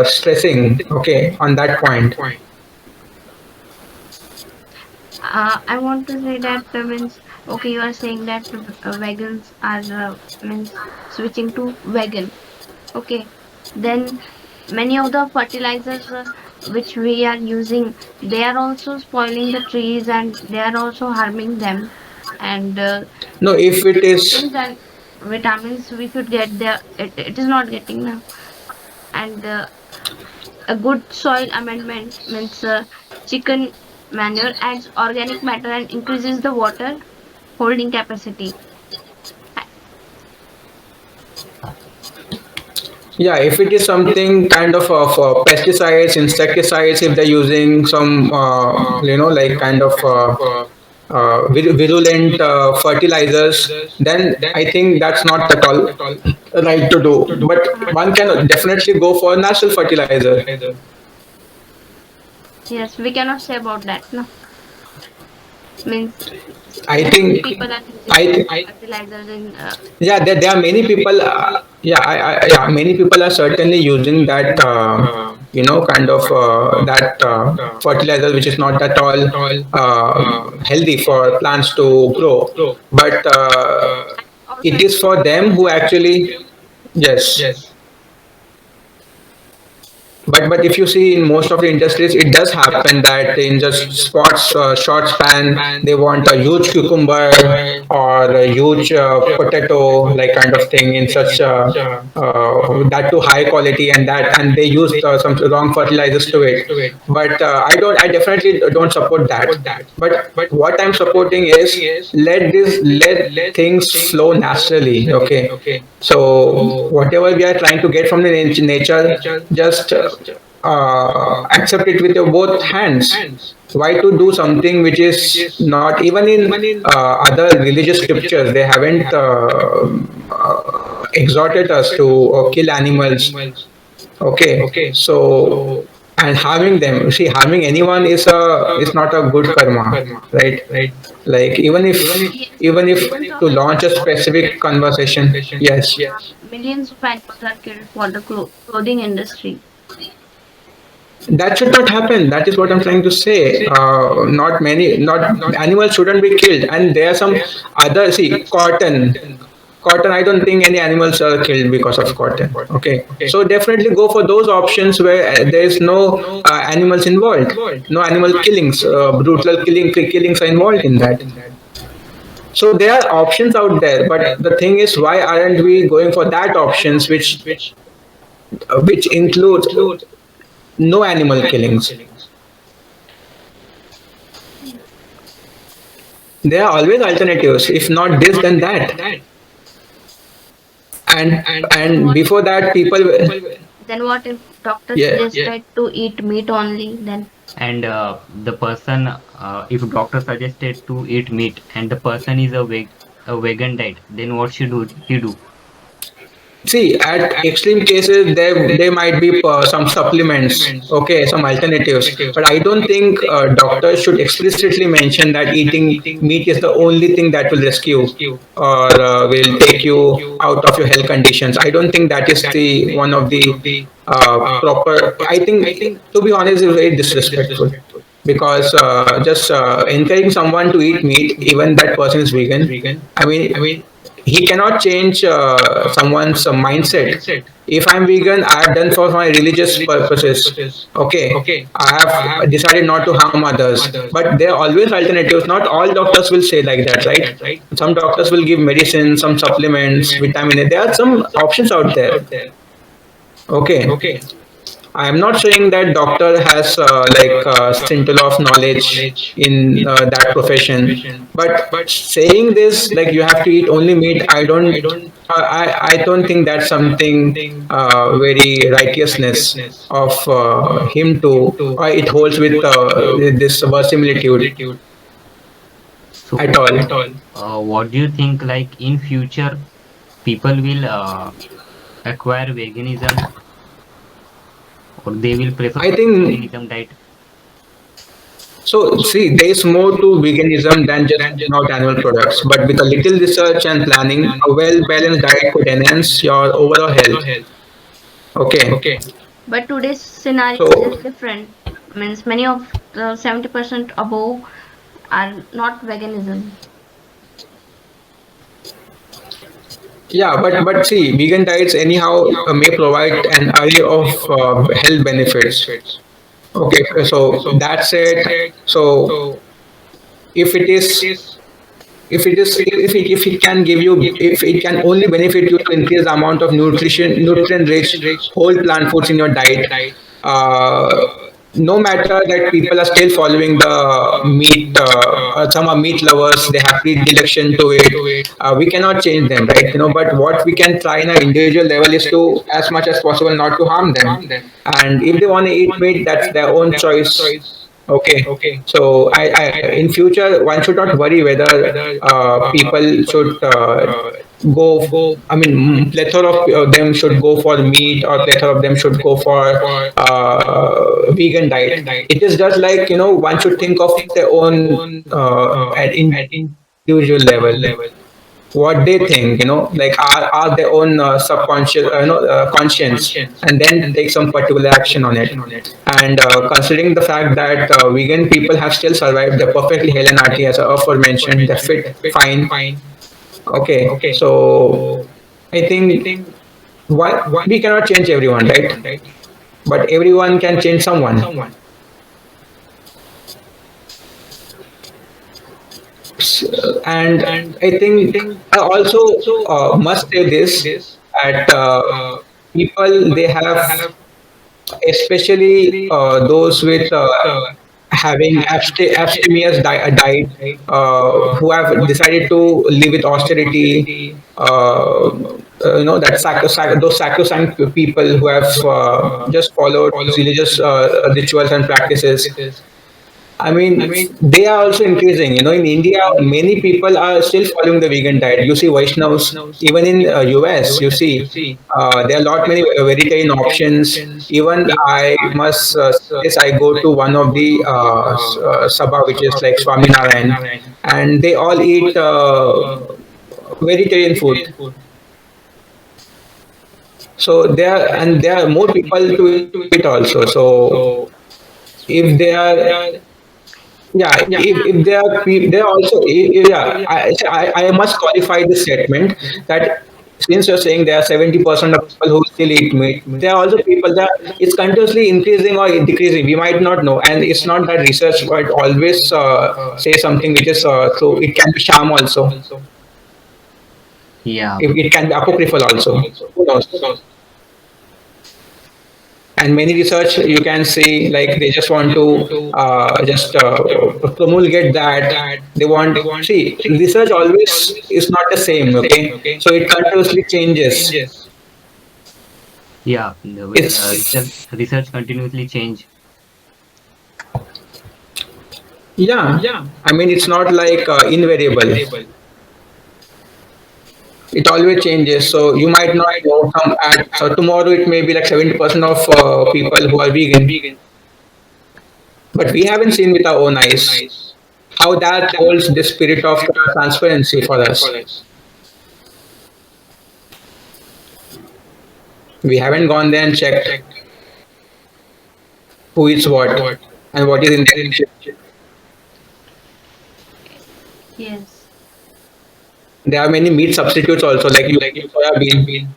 stressing. Okay, on that point. I want to say that means okay, you are saying that vegans are means switching to vegan. Okay, then many of the fertilizers which we are using, they are also spoiling the trees and they are also harming them. And No, if it is. proteins and vitamins we should get there, it is not getting now. And a good soil amendment means chicken manure adds organic matter and increases the water holding capacity. Yeah, if it is something kind of pesticides, insecticides, if they're using some, like kind of virulent fertilizers, then I think that's not at all right to do. But one can definitely go for natural fertilizer. Yes, we cannot say about that. No, means I many think, people are using I, fertilizers in. yeah, there are many people. Yeah, yeah, many people are certainly using that. Kind of that fertilizer, which is not at all healthy for plants to grow. But Also, it it is for them who actually, yes. But if you see in most of the industries, it does happen that in just spots, short span, they want a huge cucumber or a huge potato, like kind of thing, in such that to high quality, and they use some wrong fertilizers to it. But I definitely don't support that. But what I'm supporting is let things flow naturally. Okay, so whatever we are trying to get from the nature, just accept it with your both hands. Why to do something which is not even in other religious scriptures? They haven't exhorted us to kill animals. Okay, so and harming them. See, harming anyone is not a good karma, right? Like yes, even if millions of to launch a animals, specific conversation, yes. millions of animals are killed for the clothing industry. That should not happen. That is what I'm trying to say. Not many, not animals shouldn't be killed. And there are some other. See, cotton. Cotton. I don't think any animals are killed because of cotton. Okay, so definitely go for those options where there is no animals involved, no animal killings, brutal killings are involved in that. So there are options out there, but the thing is, why aren't we going for that options which include no animal killings? There are always alternatives. If not this, then that. And Then and what? before that, people. Then what if doctor Yeah. suggested to eat meat only? Then And the person, if doctor suggested to eat meat and the person is a vegan diet, then what should he do? See, at extreme cases, there might be some supplements, okay, some alternatives. But I don't think doctors should explicitly mention that eating meat is the only thing that will rescue or will take you out of your health conditions. I don't think that is the one of the proper. I think, to be honest, is very disrespectful because just encouraging someone to eat meat, even that person is vegan. I mean, he cannot change someone's mindset. If I'm vegan, I have done for my religious purposes. Okay, I have decided not to harm others. But there are always alternatives. Not all doctors will say like that, right? Some doctors will give medicine, some supplements, vitamin A. There are some options out there. Okay, I am not saying that doctor has scintilla of knowledge in that profession, but saying this like you have to eat only meat, I don't think that's something very righteousness of him to, or it holds with this verisimilitude So, at all. what do you think? Like in future, people will acquire veganism or they will prefer I think veganism diet? so. See, there is more to veganism than just cutting out animal products, but with a little research and planning, a well-balanced diet could enhance your overall health. Okay. but today's scenario So is different. Means many of the 70% above are not veganism. yeah, but see, vegan diets anyhow may provide an array of health benefits. Okay, so that said, so if it is if it can give you, if it can only benefit you to increase the amount of nutrient rich whole plant foods in your diet, uh, no matter that people are still following the meat, some are meat lovers, they have predilection to it, we cannot change them, right? But what we can try in an individual level is to, as much as possible, not to harm them. And if they want to eat meat, that's their own choice. Okay, so in future one should not worry whether people should go. I mean, plethora of them should go for meat, or plethora of them should go for vegan diet. It is just like, one should think of their own at individual level, what they think, like are their own subconscious, conscience, and then take some particular action on it. And considering the fact that vegan people have still survived, they're perfectly hale and hearty, as aforementioned, they're fit, fine. Okay, so I think, why we cannot change everyone, right? But everyone can change someone. And I think I also must say this, that people, they have, especially those with having abstemious diet, who have decided to live with austerity, that those sacrosanct people who have just followed religious rituals and practices. I mean, they are also increasing. In India, many people are still following the vegan diet. You see Vaishnavs, even in US, you see there are a lot many vegetarian options. Even I must say this, I go to one of the sabha, which is like Swaminarayan, and they all eat vegetarian food. So there are more people to it also. So if they are, yeah, if they are they are also, yeah, I must qualify this statement, that since you're saying there are 70% of people who still eat meat, there are also people that it's continuously increasing or decreasing, we might not know. And it's not that research but always say something which is true. It can be sham also, Yeah. it can be apocryphal also, who knows. And many research you can see like they just want to just promulgate that they want see research always is not the same, okay, so it continuously changes. Yeah, It's research continuously change. yeah, I mean it's not like invariable, it always changes, so you might not know some at so tomorrow it may be like 70% of people who are vegan, but we haven't seen with our own eyes how that holds the spirit of transparency for us. We haven't gone there and checked who eats what and what is in their kitchen. Yes. There are many meat substitutes also, like you soya bean,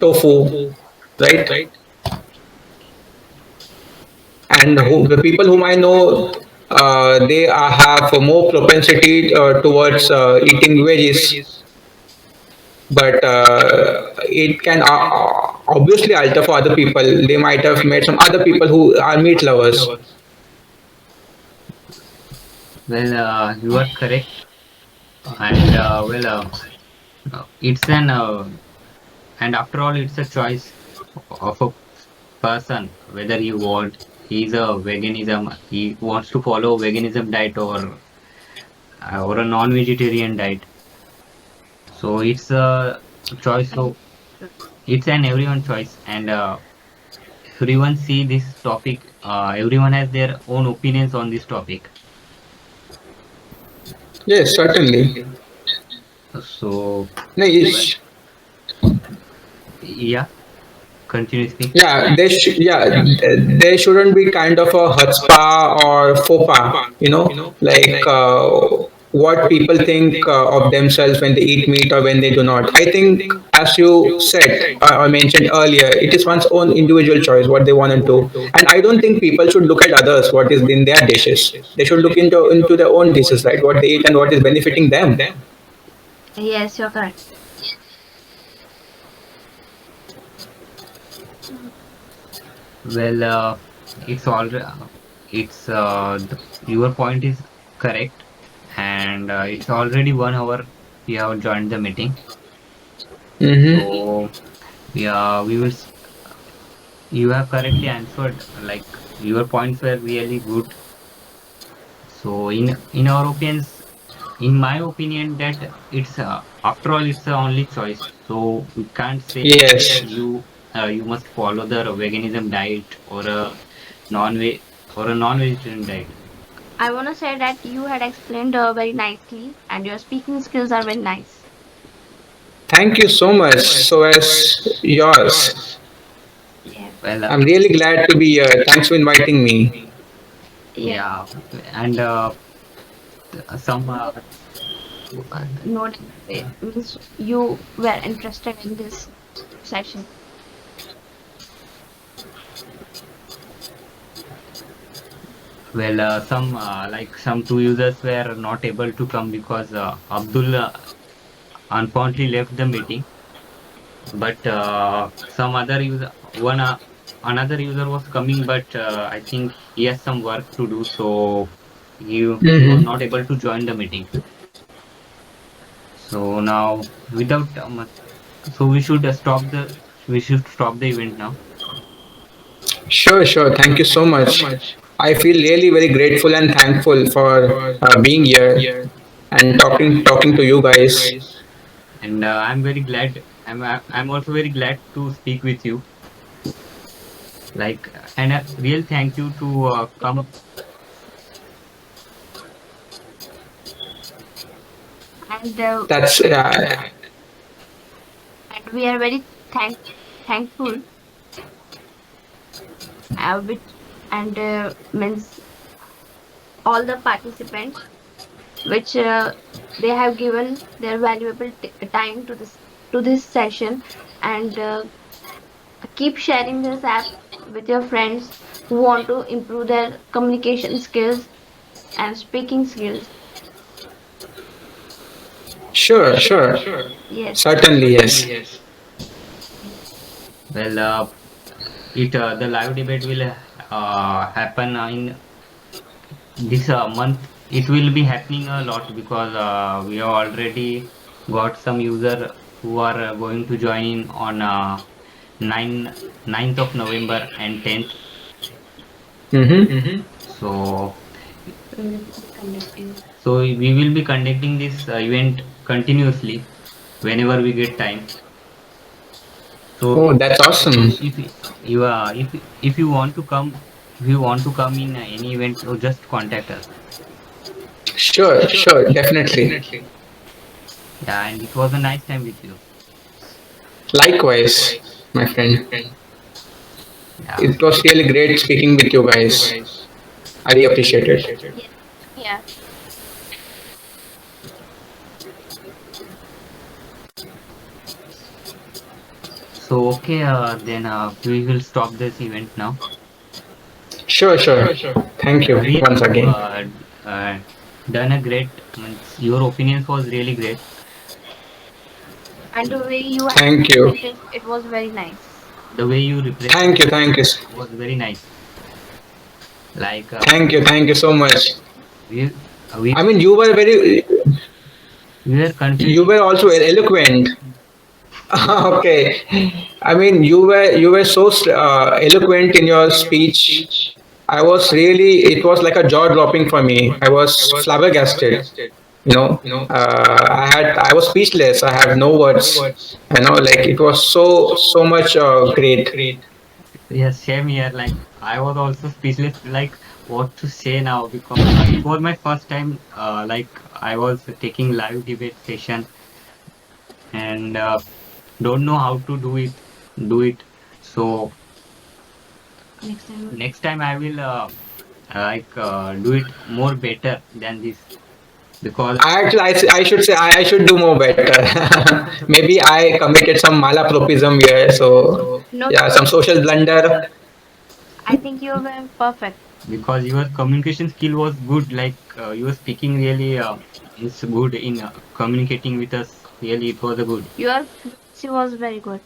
tofu, right? And who, the people whom I know, they have more propensity towards eating veggies, but it can obviously alter for other people. They might have met some other people who are meat lovers. Well, you are correct, and it's an and after all, it's a choice of a person whether he's a veganism, he wants to follow veganism diet or a non-vegetarian diet. So it's a choice. Right. So it's an everyone choice, and everyone see this topic. Everyone has their own opinions on this topic. Yes, certainly. So, No, well, yeah, continue speak. yeah, there shouldn't be kind of a chutzpah or faux pas, like what people think of themselves when they eat meat or when they do not. I think, as you said or mentioned earlier, it is one's own individual choice what they want to do, and I don't think people should look at others what is in their dishes. They should look into their own dishes, right? What they eat and what is benefiting them. Yes, you're correct. Well, it's all your point is correct, and it's already 1 hour. We have joined the meeting, Mm-hmm. so yeah, you have correctly answered. Like your points were really good. So in our opinions, in my opinion, that it's after all it's the only choice. So we can't say that Yes. you must follow the veganism diet non-veg or a non-vegetarian diet. I want to say that you had explained very nicely, and your speaking skills are very nice. Thank you so much. So as yours. Yes. Well, I'm really glad to be here. Thanks for inviting me. Yes. yeah, and some No, means you were interested in this session. well some two users were not able to come because Abdul unfortunately left the meeting. But some other user one another user was coming, but I think he has some work to do, so he was Hmm. not able to join the meeting. So now without so we should stop the event now. Sure, sure. Thank you so much. I feel really very grateful and thankful for being here and talking to you guys. And I'm very glad, I'm also very glad to speak with you, like and a real thank you to come. And That's and we are very thankful, which and means all the participants, which they have given their valuable time to this session, and keep sharing this app with your friends who want to improve their communication skills and speaking skills. Sure, sure. Yes. Certainly, yes. Well, it the live debate will happen in this month. It will be happening a lot because we have already got some user who are going to join in on 9 9th of November and 10th. Mm-hmm. So We will be conducting. we will be conducting this event continuously whenever we get time. So Oh, that's awesome. if you if you want to come, if you want to come in any event, so just contact us. Sure, sure, definitely. Yeah, and it was a nice time with you. Likewise, my friend. Yeah. It was really great speaking with you guys. I really appreciate it. Yes. Yeah. So okay, then we will stop this event now. Sure, sure. Thank you Really, once you again. uh, done a great. Means your opinions was really great. And the way you have Thank you. presented, it was very nice. The way you represent Thank you, thank you. was very nice. Like Thank you so much. we we I mean, we were you confusing. were also eloquent. Okay. I mean, you were so eloquent in your speech. I was really, it was like a jaw dropping for me. I was flabbergasted. You know, I was speechless. I have no words. You know, like it was so much great. Yes, same here. Like I was also speechless. Like what to say now because it was my first time. Like I was taking live debate session and don't know how to do it. So Next time. next time I will do it more better than this because I should say I should do more better. Maybe I committed some malapropism here. So No, yeah, some social blunder. I think you were perfect. because your communication skill was good. Like you were speaking really is good in communicating with us. Really, it was a good. Your fluency was very good.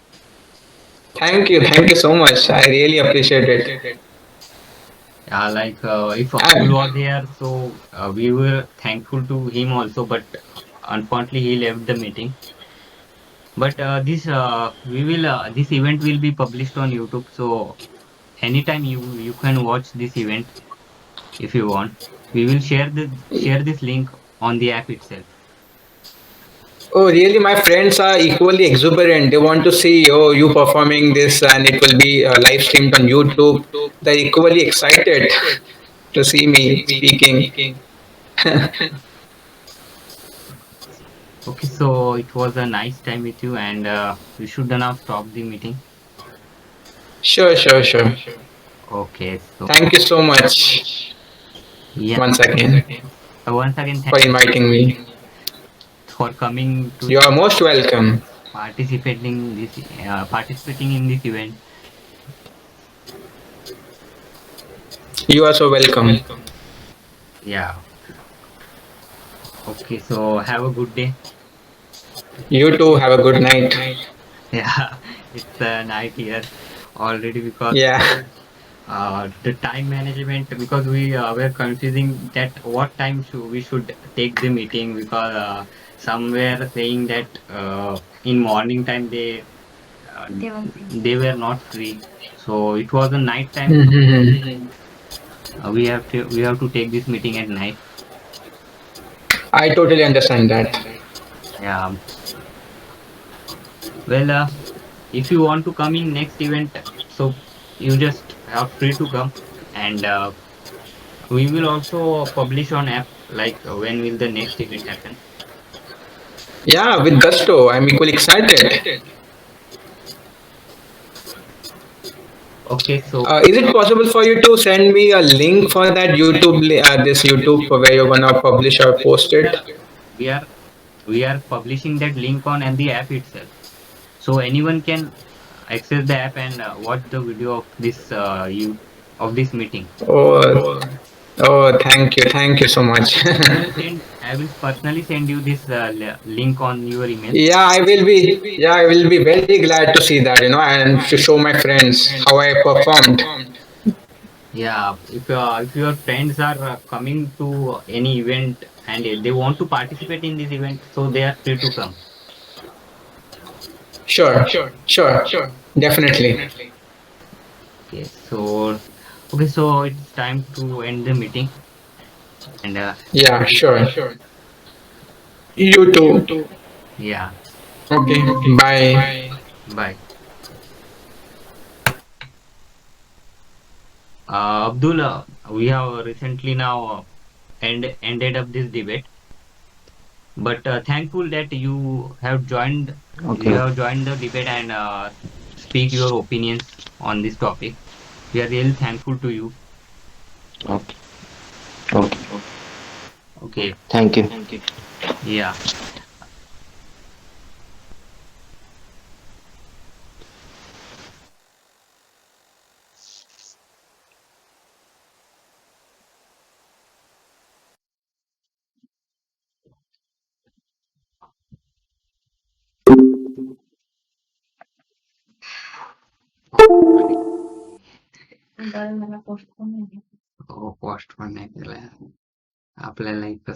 Thank you so much. I really appreciate it. Yeah, like if Abdul And was here, so we were thankful to him also, but unfortunately he left the meeting. But this we will this event will be published on YouTube, so anytime you can watch this event if you want. We will share this link on the app itself. oh, really? My friends are equally exuberant. They want to see you performing this, and it will be live streamed on YouTube. They're equally excited to see me speaking. Okay, so it was a nice time with you, and we should now stop the meeting. Sure, sure, sure. Okay, so Thank you so much yeah, once again once again, for thank you inviting me. for coming to You are most welcome. participating in this event. You are so welcome. Yeah. Okay, so have a good day. You too. Have a good night. Yeah, it's a night here already because Yeah. the time management because we were confusing that what time we should take the meeting because some were saying that in morning time They were free. they were not free, so it was a night time, so Mhm. we have to take this meeting at night. I totally understand that. Yeah, well, if you want to come in next event, so you just are free to come, and we will also publish on app like when will the next event happen. Yeah, with gusto. I'm equally excited. Okay, so Is it possible for you to send me a link for that this YouTube where you're gonna publish or post it? we are we are publishing that link on and the app itself, so anyone can access the app and watch the video of this you of this meeting. Oh, oh, thank you so much. I will send I will personally send you this link on your email. Yeah, I will be. Yeah, I will be very glad to see that, and to show my friends how I performed. Yeah, if your friends are coming to any event and they want to participate in this event, so they are free to come. Sure, sure, definitely. Okay, so it's time to end the meeting, and Yeah, sure. You too. yeah, Okay, bye. bye. Abdul, we have recently now ended up this debate, but thankful that you Okay. have joined the debate and speak your opinions on this topic. We are really thankful to you. Okay. Okay. Okay, Thank you. yeah. आणि हो post पण नाही केलाय आपल्याला एक